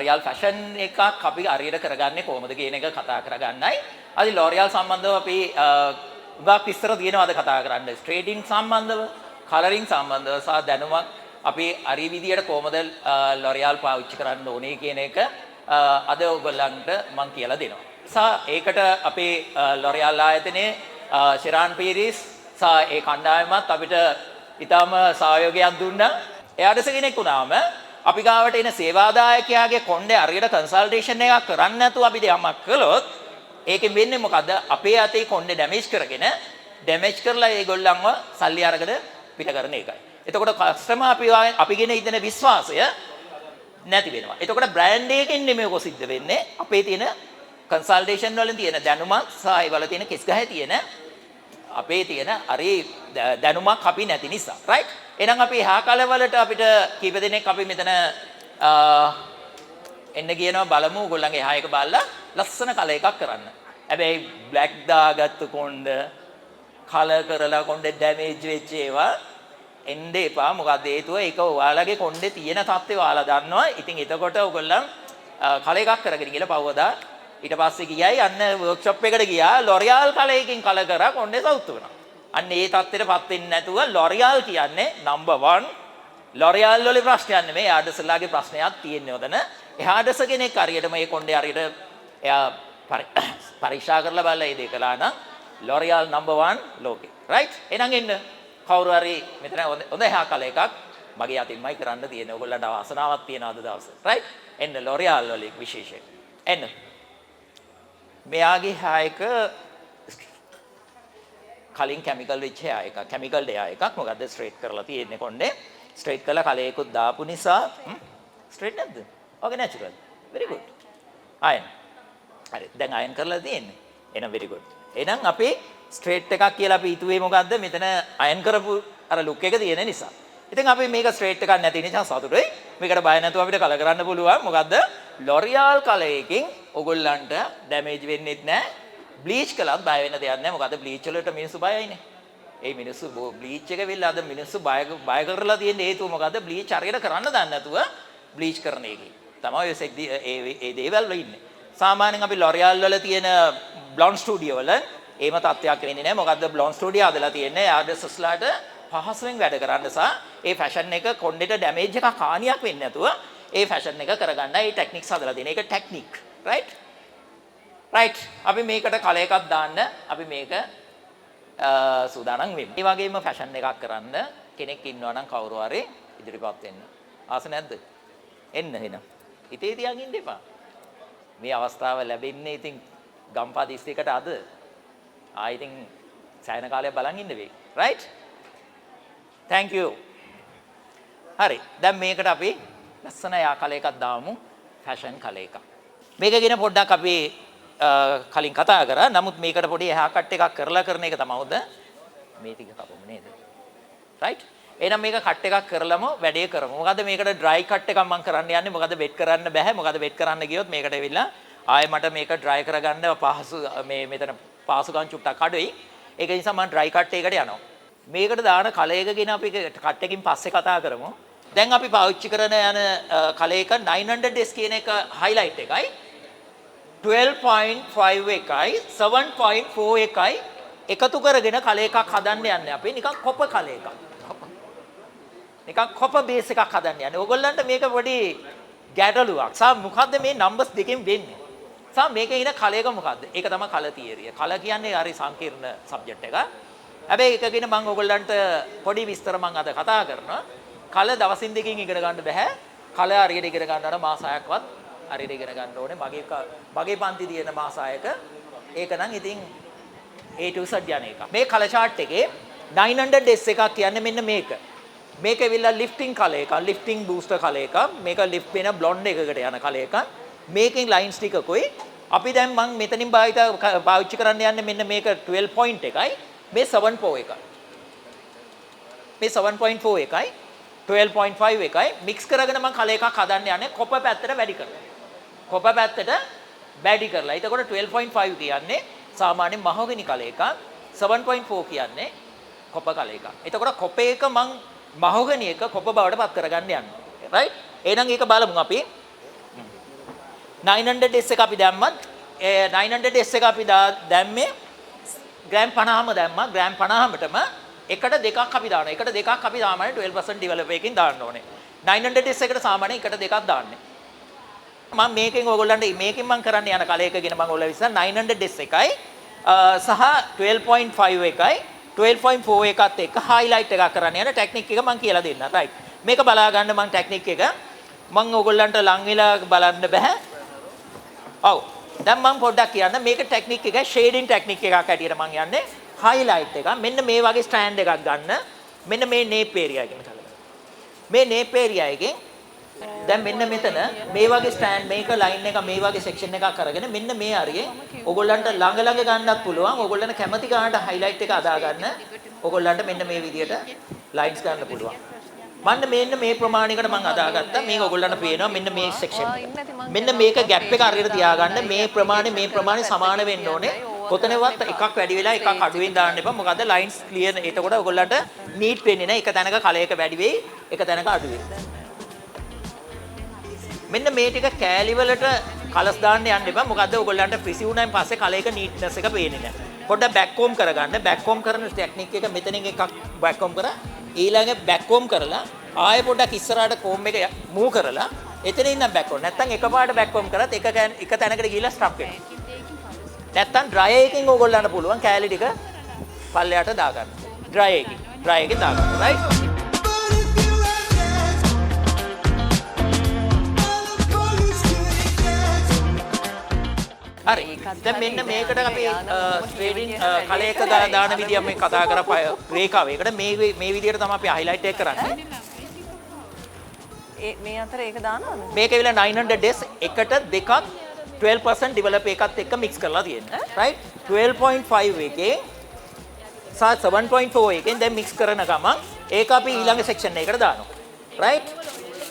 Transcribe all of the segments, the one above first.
L'Oreal fashion එකක් අපි හරියට කරගන්නේ කොහොමද කියන එක කතා කරගන්නයි. අද L'Oreal සම්බන්ධව අපි උගක් විස්තර තියෙනවා අද කතා කරන්න. ස්ට්‍රේටින් සම්බන්ධව, කලරින් සම්බන්ධව සහ දැනුමක් අපි හරි විදියට කොහොමද L'Oreal පාවිච්චි කරන්න ඕනේ කියන එක අද ඔයගොල්ලන්ට මම කියලා දෙනවා. සහ ඒකට අපේ L'Oreal ආයතනයේ ශිරාන් පීරිස් සහ ඒ කණ්ඩායමත් අපිට ඊටම සහයෝගයක් දුන්නා. එයාට කෙනෙක් වුණාම අපි ගාවට එන සේවාදායකයාගේ කොණ්ඩේ හරියට කන්සල්ටේෂන් එකක් කරන්න නැතුව අපි යමක් කළොත් ඒකෙන් වෙන්නේ මොකද්ද? අපේ අතේ කොණ්ඩේ ඩැමේජ් කරලා ඒගොල්ලන්ව සල්ලි අරගෙන පිට කරන එකයි. එතකොට කස්ටමර් අපි ගෙන ඉදෙන විශ්වාසය නැති වෙනවා. එතකොට බ්‍රෑන්ඩ් එකකින් නෙමෙයි ඔක සිද්ධ වෙන්නේ. අපේ තියෙන කන්සල්ටේෂන් වලින් තියෙන දැනුමත් සහ ඒ වල තියෙන කෙස් ගහේ තියෙන අපේ තියෙන හරි දැනුමක් අපි නැති නිසා. රයිට්? එහෙනම් අපි එහා කලවලට අපිට කීප දෙනෙක් අපි මෙතන එන්න කියනවා බලමු ඔයගොල්ලන්ගේ එහා එක බලලා ලස්සන කල එකක් කරන්න. හැබැයි බ්ලැක් දාගත්තු කොණ්ඩ කලර් කරලා කොණ්ඩේ ඩැමේජ් වෙච්ච ඒවා එන්න එපා. මොකද හේතුව ඒක ඔයාලගේ කොණ්ඩේ තියෙන තත්ත්වය ඔයාලා දන්නවා. ඉතින් එතකොට ඔයගොල්ලන් කල එකක් කරගෙන ගිහලා පවවදා ඊට පස්සේ ගියයි අන්න වර්ක්ෂොප් එකට ගියා L'Oreal කලයකින් කල කරා කොණ්ඩේ සවුත් වුණා. අන්න ඒ තත්ත්වෙටපත් වෙන්නේ නැතුව L'Oreal කියන්නේ number 1. L'Oreal වල ප්‍රශ්නයක් නෙමෙයි ආඩර්ස්ලාගේ ප්‍රශ්නයක් තියෙන්නේ උතන. එහා ආඩර්ස් කෙනෙක් හරියට මේ කොණ්ඩේ හරියට එයා පරීක්ෂා කරලා බලලා ඒ දේ කළා නම් L'Oreal number 1 ලෝකේ. right? එහෙනම් එන්න කවුරු හරි මෙතන හොඳ එහා කල එකක් මගේ අතින්මයි කරන්න තියෙන්නේ. ඔයගොල්ලන්ට වාසනාවක් තියෙන අද දවසේ. right? එන්න L'Oreal වල විශේෂය. එන්න මෙයාගේ හායක කලින් කැමිකල් වෙච්ච එක කැමිකල් දෙයා එකක් මොකද්ද ස්ට්‍රේට් කරලා තියෙන්නේ කොණ්ඩේ ස්ට්‍රේට් කරලා කලයකුත් දාපු නිසා ස්ට්‍රේට් නැද්ද? ඕකේ නැචරල්. very good. අයන්. හරි දැන් අයන් කරලා තියෙන්නේ. එහෙනම් very good. එහෙනම් අපි ස්ට්‍රේට් එකක් කියලා අපි හිතුවේ මොකද්ද මෙතන අයන් කරපු අර ලුක් එක තියෙන නිසා. ඉතින් අපි මේක ස්ට්‍රේට් එකක් නැති නිසා සතුටුයි. මේකට බය නැතුව අපිට කල කරන්න පුළුවන්. මොකද්ද? L'Oreal කලයකින් ඔයගොල්ලන්ට ඩැමේජ් වෙන්නේ නැහැ. බ්ලීච් කළත් බය වෙන්න දෙයක් නැහැ. මොකද බ්ලීච් වලට මිනිස්සු බයයිනේ. ඒ මිනිස්සු බ්ලීච් එක වෙලා අද මිනිස්සු බය කරලා තියෙන හේතුව මොකද්ද? බ්ලීච් හරියට කරන්න දන්නේ නැතුව බ්ලීච් කරන එකේ. තමයි ඒ දේවල් වල ඉන්නේ. සාමාන්‍යයෙන් අපි L'Oreal වල තියෙන බ්ලොන්ඩ් ස්ටුඩියෝ වල එහෙම තත්ත්වයක් වෙන්නේ නැහැ. මොකද්ද බ්ලොන්ඩ් ස්ටුඩියෝ හදලා තියෙන්නේ ආඩර්ස්ලාට පහසුවෙන් වැඩ කරන්න සහ ඒ ෆැෂන් එක කොණ්ඩේට ඩැමේජ් එකක් හානියක් වෙන්නේ නැතුව ඒ ෆැෂන් එක කරගන්න ඒ ටෙක්නික්ස් හදලා තියෙන. ඒක ටෙක්නික්. right? right අපි මේකට කල එකක් දාන්න අපි මේක සූදානම් වෙමු. ඒ වගේම ෆැෂන් එකක් කරන්න කෙනෙක් ඉන්නවා නම් කවුරු හරි ඉදිරිපත් වෙන්න. ආස නැද්ද? එන්න එහෙනම්. හිතේ තියන් ඉන්න එපා. මේ අවස්ථාව ලැබෙන්නේ ඉතින් ගම්පා දිස්ත්‍රික්කයට අද. ඉතින් සෑහෙන කාලයක් බලන් ඉන්න වෙයි. right? thank you. හරි. දැන් මේකට අපි ලස්සන යා කල එකක් දාමු. ෆැෂන් කල එකක්. මේක ගැන පොඩ්ඩක් අපි කලින් කතා කරා. නමුත් මේකට පොඩි එහා කට් එකක් කරලා කරන එක තමයි හොඳ. මේ ටික කපමු නේද? right? එහෙනම් මේක කට් එකක් කරලම වැඩේ කරමු. මොකද මේකට ඩ්‍රයි කට් එකක් මම කරන්න යන්නේ. මොකද වෙට් කරන්න බෑ. මොකද වෙට් කරන්න ගියොත් මේකට එවිලා ආයෙ මට මේක ඩ්‍රයි කරගන්න පහසු මේ මෙතන පාසුකම් චුට්ටක් අඩුයි. ඒක නිසා මම ඩ්‍රයි කට් එකකට යනවා. මේකට දාන කල එක ගැන අපි කට් එකකින් පස්සේ කතා කරමු. දැන් අපි පාවිච්චි කරන යන කල එක 900S කියන එක highlight එකයි 12.5 එකයි 7.4 එකයි එකතු කරගෙන කල එකක් හදන්න යන්නේ අපි නිකන් කොප කල එකක්. නිකන් කොප බේස් එකක් හදන්න යන්නේ. ඕගොල්ලන්ට මේක පොඩි ගැටලුවක්. මොකද්ද මේ නම්බර්ස් දෙකෙන් වෙන්නේ? මේකේ ඉන කල එක මොකද්ද? ඒක තමයි කල තියරිය. කල කියන්නේ හරි සංකීර්ණ සබ්ජෙක්ට් එකක්. හැබැයි ඒක ගැන මම ඕගොල්ලන්ට පොඩි විස්තර මම අද කතා කරනවා. කල දවසින් දෙකකින් ඉගෙන ගන්න බෑ. කල හරියට ඉගෙන ගන්නවට මාස 6ක්වත් හරියට ඉගෙන ගන්න ඕනේ. මගේ පන්ති තියෙන මාස 6ක ඒක නම් ඉතින් A to Z යන එක. මේ කල chart එකේ 900S එකක් කියන්නේ මෙන්න මේක. මේක ඇවිල්ලා lifting කල එකක්, lifting booster කල එකක්. මේක lift වෙන blonde එකකට යන කල එකක්. මේකෙන් lines ටිකකුයි. අපි දැන් මම මෙතනින් පාවිච්චි කරන්න යන්නේ මෙන්න මේක 12 point එකයි. මේ 7.4 එකයි. මේ 7.4 එකයි 12.5 එකයි මික්ස් කරගෙන මම කල එකක් හදන්න යන්නේ කොප පැත්තට වැඩි කරලා. කොප පැත්තට වැඩි කරලා. එතකොට 12.5 කියන්නේ සාමාන්‍ය මහෝගනි කල එකක්. 7.4 කියන්නේ කොප කල එකක්. එතකොට කොප එක මම මහෝගනි එක කොප බවට පත් කරගන්න යන්නේ. right? එහෙනම් ඒක බලමු අපි. 900s එක අපි දැම්මත් ඒ 900s එක අපි දැම්මේ ග්‍රෑම් 50ම දැම්මා. ග්‍රෑම් 50මටම එකට දෙකක් අපි දානවා. එකට දෙකක් අපි සාමාන්‍ය 12% ඩිවෙලොපර් එකකින් දාන්න ඕනේ. 900s එකට සාමාන්‍යයෙන් එකට දෙකක් දාන්නේ. මම මේකෙන් ඕගොල්ලන්ට මේකෙන් මම කරන්න යන කලයකගෙන මම ඕගොල්ලෝ විශ්වාස 900s එකයි සහ 12.5 එකයි 12.4 එකත් එක්ක highlight එකක් කරන්න යන ටෙක්නික් එක මම කියලා දෙන්නම්. right. මේක බලා ගන්න මම ටෙක්නික් එක මම ඕගොල්ලන්ට ලං වෙලා බලන්න බෑ. ඔව්. දැන් මම පොඩ්ඩක් කියන්න මේක ටෙක්නික් එක ෂේඩින් ටෙක්නික් එකක් හැටියට මම යන්නේ highlight එක. මෙන්න මේ වගේ ස්ටෑන්ඩ් එකක් ගන්න. මෙන්න මේ නේප් ඒරියා එකෙන් කලබල. මේ නේප් ඒරියා එකෙන් දැන් මෙන්න මෙතන මේ වගේ ස්ටෑන්ඩ් මේක ලයින් එක මේ වගේ සෙක්ෂන් එකක් අරගෙන මෙන්න මේ හරියේ ඕගොල්ලන්ට ළඟ ළඟ ගන්නත් පුළුවන්. ඕගොල්ලන්ට කැමති ගන්නට highlight එක අදා ගන්න. ඕගොල්ලන්ට මෙන්න මේ විදියට lines ගන්න පුළුවන්. මන්න මෙන්න මේ ප්‍රමාණයකට මම අදාගත්තා. මේක ඔයගොල්ලන්ට පේනවා මෙන්න මේ සෙක්ෂන් එක. මෙන්න මේක ગેප් එක අරගෙන තියාගන්න. මේ ප්‍රමාණය සමාන වෙන්න ඕනේ. කොතනවත් එකක් වැඩි වෙලා එකක් අඩු වෙන්න දාන්න එපා. මොකද ලයින්ස් ක්ලියර්. එතකොට ඔයගොල්ලන්ට නීට් වෙන්නේ නැහැ. එක තැනක කලයක වැඩි වෙයි, එක තැනක අඩු වෙයි. මෙන්න මේ ටික කෑලි වලට කලස් දාන්න යන්න එපා. මොකද ඔයගොල්ලන්ට ප්‍රිසි වුණාන් පස්සේ කලයක නීට්නස් එක පේන්නේ නැහැ. පොඩ්ඩක් බෑක් හෝම් කරගන්න. බෑක් හෝම් කරන ටෙක්නික් එක මෙතනින් එකක් බෑක් හෝම් කරා. ඊළඟ බෑක් හෝම් කරලා ආයෙ පොඩ්ඩක් ඉස්සරහට කෝම් එක මූව් කරලා එතන ඉන්න බෑක් හෝම්. නැත්තම් එකපාරට බෑක් හෝම් කරත් එක තැනකට ගිහිල්ලා ස්ටක් වෙනවා. නැත්තම් ඩ්‍රයි එකකින් ඕගොල්ලන්ට පුළුවන් කෑලි ටික පල්ලයට දාගන්න. ඩ්‍රයි එකකින් දාගන්න. රයිට්? හරි. දැන් මෙන්න මේකට අපි ස්ට්‍රේඩින් කලයක දාන විදිය අපි කතා කරපු රේඛාව. ඒකට මේ විදියට තමයි අපි highlight එක කරන්නේ. මේ අතර ඒක දානවද? මේක විල 900s එකට දෙකක් 12% develop එකත් එක්ක mix කරලා තියෙනවා. right? 12.5 එකේ සහ 7.4 එකෙන් දැන් mix කරන ගමන් ඒක අපි ඊළඟ section එකකට දානවා. right?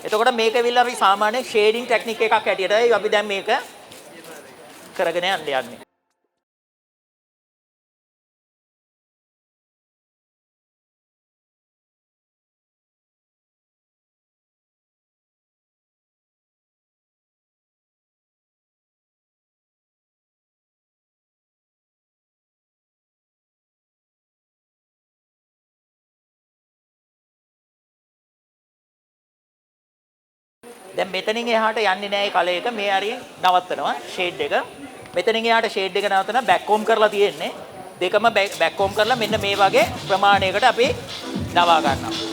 එතකොට මේක විල අපි සාමාන්‍ය shading technique එකක් හැටියටයි අපි දැන් මේක කරගෙන යන්නේ. දැන් මෙතනින් එහාට යන්නේ නැහැ කලයක මේ හරියෙන් නවත්තනවා ෂේඩ් එක. මෙතනින් එහාට ෂේඩ් එක නවත්තන බෑක් හෝම් කරලා තියෙන්නේ. දෙකම බෑක් හෝම් කරලා මෙන්න මේ වගේ ප්‍රමාණයකට අපි නවා ගන්නවා.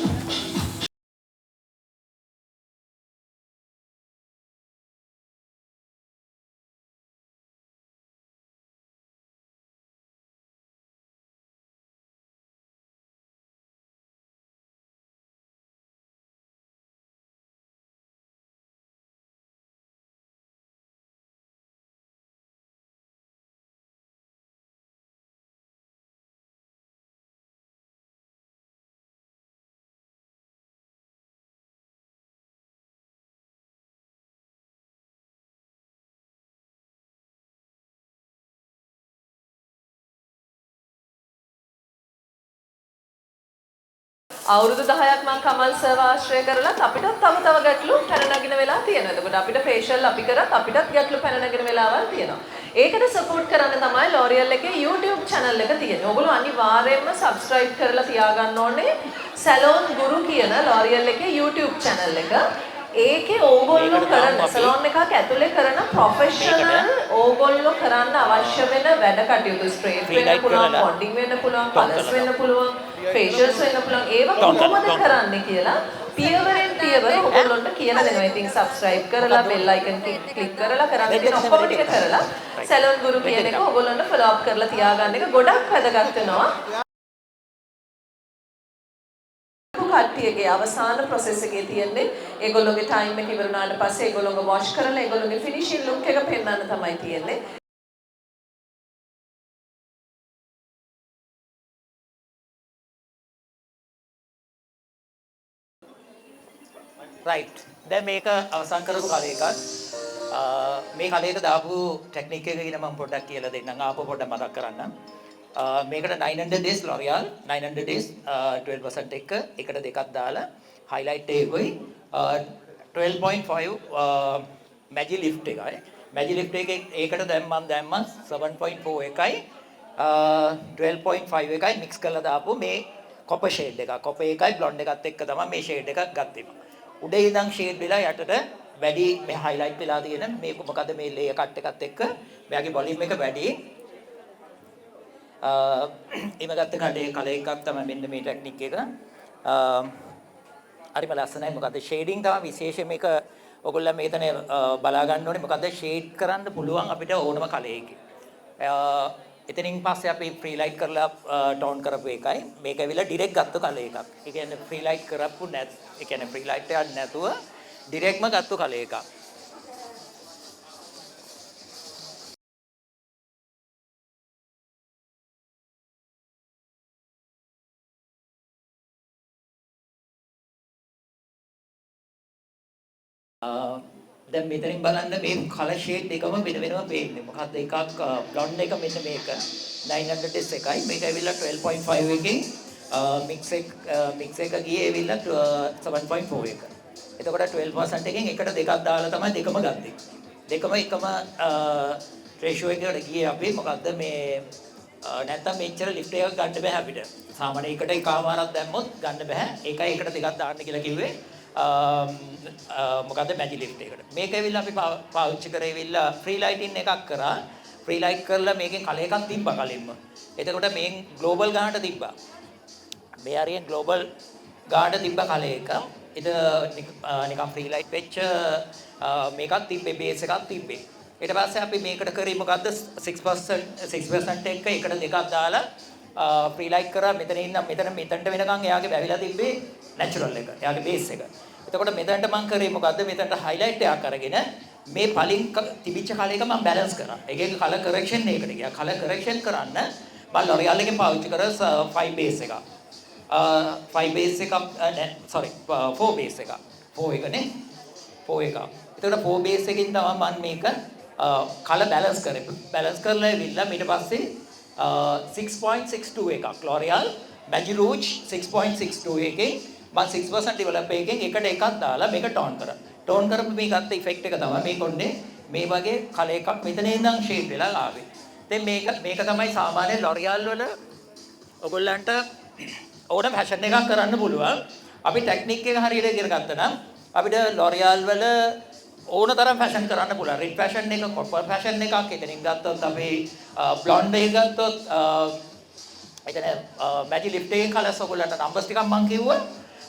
අවුරුදු 10ක් මම කමල් සර්ව ආශ්‍රය කරලත් අපිටත් තව ගැටලු පැන නගින වෙලා තියෙනවා. එතකොට අපිට ෆේෂියල් අපි කරත් අපිටත් ගැටලු පැන නගින වෙලාවල් තියෙනවා. ඒකට සපෝට් කරන්න තමයි L'Oreal එකේ YouTube channel එක තියෙන්නේ. ඔයගොල්ලෝ අනිවාර්යයෙන්ම subscribe කරලා තියාගන්න ඕනේ Salon Guru කියන L'Oreal එකේ YouTube channel එක. ඒකේ ඕගොල්ලෝ කරන සලෝන් එකක් ඇතුලේ කරන ප්‍රොෆෙෂනල් ඕගොල්ලෝ කරන්න අවශ්‍ය වෙන වැඩ කටයුතු ස්ට්‍රේට් වෙන්න පුළුවන්, මොඩින් වෙන්න පුළුවන්, කලර්ස් වෙන්න පුළුවන්, ෆේෂියල්ස් වෙන්න පුළුවන්. ඒවා කොහොමද කරන්නේ කියලා පියවරෙන් පියවර ඕගොල්ලොන්ට කියලා දෙනවා. ඉතින් subscribe කරලා bell icon click කරලා කරන්න තියෙන ඔක්කොම ටික කරලා සලෝන් ගුරු කියන එක ඕගොල්ලොන්ට follow up කරලා තියාගන්න එක ගොඩක් වැදගත් වෙනවා. කට්ටියගේ අවසාන process එකේ තියෙන්නේ ඒගොල්ලෝගේ time එක ඉවර වුණාට පස්සේ ඒගොල්ලෝව wash කරලා ඒගොල්ලෝගේ finishing look එක පෙන්වන්න තමයි තියෙන්නේ. right. දැන් මේක අවසන් කරපු කලයකත් මේ කලයක දාපු ටෙක්නික් එක ගැන මම පොඩ්ඩක් කියලා දෙන්නම්. ආපහු පොඩ්ඩක් මතක් කරන්නම්. මේකට 900 days L'Oreal 900 days 12% එකට දෙකක් දාලා highlight එකයි 12.5 magic lift එකයි මැජි ලිෆ්ට් එකේ ඒකට දැන් මම 7.4 එකයි 12.5 එකයි මික්ස් කරලා දාපු මේ කොපර් ෂේඩ් එකක්. කොපර් එකයි බ්ලොන්ඩ් එකත් එක්ක තමයි මේ ෂේඩ් එකක් ගත්තේ. උඩේ ඉඳන් ෂේඩ් වෙලා යටට වැඩි මේ highlight වෙලා තියෙන මේ මොකද මේ layer cut එකත් එක්ක මෙයාගේ volume එක වැඩි. එimhe ගත්ත කලර් එකක් තමයි මෙන්න මේ ටෙක්නික් එක. හරිම ලස්සනයි. මොකද ෂේඩින් තමයි විශේෂයෙන් මේක ඔයගොල්ලෝ මෙතන බලා ගන්න ඕනේ. මොකද ෂේඩ් කරන්න පුළුවන් අපිට ඕනම කලර් එකේ. එතනින් පස්සේ අපි ෆ්‍රී ලයිට් කරලා ටෝන් කරපු එකයි. මේක ඇවිල්ලා ඩිරෙක්ට් ගත්ත කලර් එකක්. ඒ කියන්නේ ෆ්‍රී ලයිට් කරපු නැත්. ඒ කියන්නේ ෆ්‍රී ලයිට් එකක් නැතුව ඩිරෙක්ට්ම ගත්ත කලර් එකක්. දැන් මෙතනින් බලන්න මේ කලර් ෂේඩ් එකම වෙන වෙනම පේන්නේ. මොකද්ද එකක් බ්ලොන්ඩ් එක මෙන්න මේක 900s එකයි. මේක ඇවිල්ලා 12.5 එකකින් මික්ස් එක ගියේ ඇවිල්ලා 7.4 එක. එතකොට 12% එකෙන් එකට දෙකක් දාලා තමයි දෙකම ගත්තේ. දෙකම එකම රේෂියෝ එකකට ගියේ අපි. මොකද්ද මේ නැත්තම් මෙච්චර ලිෆ්ට් එකක් ගන්න බෑ අපිට. සාමාන්‍ය එකට එකමාරක් දැම්මොත් ගන්න බෑ. ඒකයි එකට දෙකක් දාන්න කියලා කිව්වේ. මොකද මැජි ලිෆ්ට් එකට. මේක ඇවිල්ලා අපි පාවිච්චි කරේ ඇවිල්ලා ෆ්‍රී ලයිටින් එකක් කරා. ෆ්‍රී ලයිට් කරලා මේකෙන් කලර් එකක් තිබ්බා කලින්ම. එතකොට මේන් ග්ලෝබල් ගානට තිබ්බා. මේ හරියෙන් ග්ලෝබල් ගානට තිබ්බා කලර් එක. නිකන් ෆ්‍රී ලයිට් වෙච්ච මේකක් තිබ්බේ බේස් එකක් තිබ්බේ. ඊට පස්සේ අපි මේකට කරේ මොකද්ද 6% එක එකට දෙකක් දාලා ෆ්‍රී ලයිට් කරා. මෙතන ඉන්න මෙතනට වෙනකන් එයාගේ වැවිලා තිබ්බේ නැචරල් එක. එයාගේ බේස් එක. එතකොට මෙතනට මම කරේ මොකද්ද? මෙතනට highlight එකක් අරගෙන මේ පලින් තිබිච්ච කලර් එක මම balance කරා. ඒකේ color correction එකකට ගියා. color correction කරන්න මම L'Oreal එකෙන් පාවිච්චි කරා 5 base එකක්. 5 base එකක් sorry 4 base එකක්. 4 එකනේ. 4 එකක්. එතකොට 4 base එකකින් තමයි මම මේක color balance කරේ. balance කරලා ඉවිල්ලා ඊට පස්සේ 6.62 එකක් L'Oreal Magic Rouge 6.62 එකේ මම 6% develop එකෙන් එකට එකක් දාලා මේක ටෝන් කරා. ටෝන් කරපු මේ ගත්ත ඉෆෙක්ට් එක තමයි මේ කොන්නේ මේ වගේ කලර් එකක් මෙතන ඉඳන් ෂේඩ් වෙලා ආවේ. දැන් මේක තමයි සාමාන්‍ය L'Oreal වල ඔයගොල්ලන්ට ඕනම ෆැෂන් එකක් කරන්න පුළුවන්. අපි ටෙක්නික් එක හරියට ඉගෙන ගත්තා නම් අපිට L'Oreal වල ඕන තරම් ෆැෂන් කරන්න පුළුවන්. රිඩ් ෆැෂන් එක, කොපර් ෆැෂන් එකක්, එතනින් ගත්තොත් අපි බ්ලොන්ඩ් එක ගත්තොත් එතන මැජි ලිෆ්ට් එකේ කලර්ස් ඔයගොල්ලන්ට නම්බර්ස් ටිකක් මම කිව්වා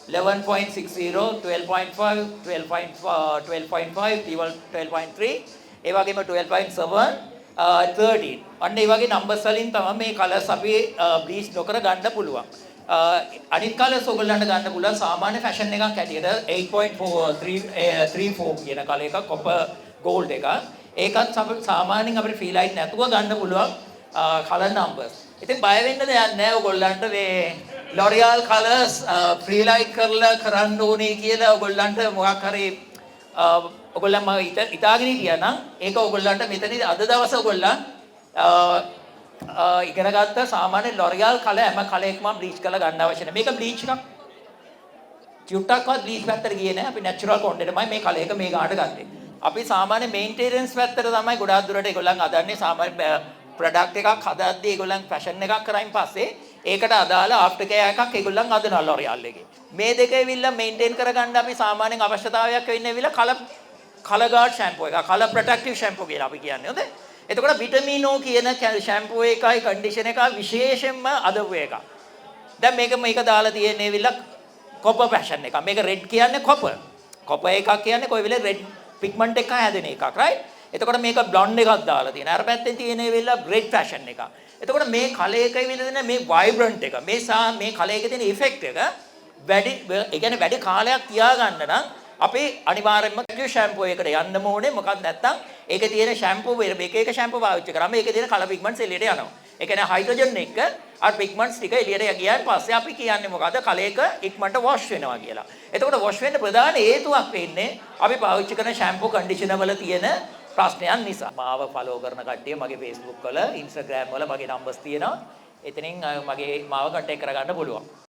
11.60 12.5 12.5 12.3 ඒ වගේම 12.7 13 අන්න ඒ වගේ නම්බර්ස් වලින් තමයි මේ කලර්ස් අපි බ්ලීච් නොකර ගන්න පුළුවන්. අනිත් කලර්ස් ඔයගොල්ලන්ට ගන්න පුළුවන් සාමාන්‍ය ෆැෂන් එකක් ඇටියට 8.34 කියන කලර් එකක් කොපර් ගෝල්ඩ් එකක්. ඒකත් සාමාන්‍යයෙන් අපිට ෆී ලයිට් නැතුව ගන්න පුළුවන් කලර් නම්බර්ස්. ඉතින් බය වෙන්න දෙයක් නැහැ ඔයගොල්ලන්ට මේ L'Oreal colors free light කරලා කරන්න ඕනේ කියලා ඔයගොල්ලන්ට මොකක් හරි ඔයගොල්ලන් මම හිතාගෙන හිටියා නම් ඒක ඔයගොල්ලන්ට මෙතනදී අද දවසේ ඔයගොල්ලන් ඉගෙන ගත්ත සාමාන්‍ය L'Oreal color හැම කලර් එකක්ම බ්ලීච් කරලා ගන්න අවශ්‍ය නැහැ. මේක බ්ලීච් එකක්. චුට්ටක්වත් බ්ලීච් පැත්තට ගියේ නැහැ. අපි natural content එකමයි මේ කලර් එක මේ ගානට ගත්තේ. අපි සාමාන්‍ය maintenance පැත්තට තමයි ගොඩාක් දුරට ඒගොල්ලන් හදන්නේ සාමාන්‍ය ප්‍රොඩක්ට් එකක් හදද්දී ඒගොල්ලන් ෆැෂන් එකක් කරයින් පස්සේ ඒකට අදාළ ආෆ්ටර් කෙයාර් එකක් ඒගොල්ලන් හදනවා L'Oreal එකේ. මේ දෙක ඇවිල්ලා මේන්ටේන් කරගන්න අපි සාමාන්‍යයෙන් අවශ්‍යතාවයක් වෙන්නේ ඇවිල්ලා කලර් ගාඩ් ෂැම්පූ එක, කලර් ප්‍රොටෙක්ටිව් ෂැම්පූ කියලා අපි කියන්නේ. හොඳයි. එතකොට විටමින් O කියන ෂැම්පූ එකයි කන්ඩිෂනර් එකයි විශේෂයෙන්ම අදපු එකක්. දැන් මේක දාලා තියෙන්නේ ඇවිල්ලා කොපර් ෆැෂන් එකක්. මේක රෙඩ් කියන්නේ කොපර්. කොපර් එකක් කියන්නේ කොයි වෙලේ රෙඩ් පිග්මන්ට් එකක් හැදෙන එකක්, right? එතකොට මේක බ්ලොන්ඩ් එකක් දාලා තියෙනවා. අර පැත්තෙන් තියෙන ඇවිල්ලා රෙඩ් ෆැෂන් එකක්. එතකොට මේ කලර් එකේ විදිහට මේ වයිබ්‍රන්ට් එක මේ කලර් එකේ තියෙන ඉෆෙක්ට් එක වැඩි ඒ කියන්නේ වැඩි කාලයක් තියාගන්න නම් අපි අනිවාර්යයෙන්ම ෂැම්පූ එකකට යන්න ඕනේ. මොකක්ද නැත්තම් ඒකේ තියෙන ෂැම්පූ එක ෂැම්පූ පාවිච්චි කරාම ඒකේ තියෙන කලර් පිග්මන්ට්ස් එළියට යනවා. ඒ කියන්නේ හයිඩ්‍රජන් එක අර පිග්මන්ට්ස් ටික එළියට ගියාන් පස්සේ අපි කියන්නේ මොකද්ද කලර් එක ඉක්මනට වොෂ් වෙනවා කියලා. එතකොට වොෂ් වෙන්න ප්‍රධාන හේතුවක් වෙන්නේ අපි පාවිච්චි කරන ෂැම්පූ කන්ඩිෂනර් වල තියෙන ප්‍රශ්නයන් නිසා. මාව ෆලෝ කරන කට්ටිය මගේ Facebook වල Instagram වල මගේ නම්බර්ස් තියෙනවා. එතනින් මාව කන්ටැක්ට් කරගන්න පුළුවන්.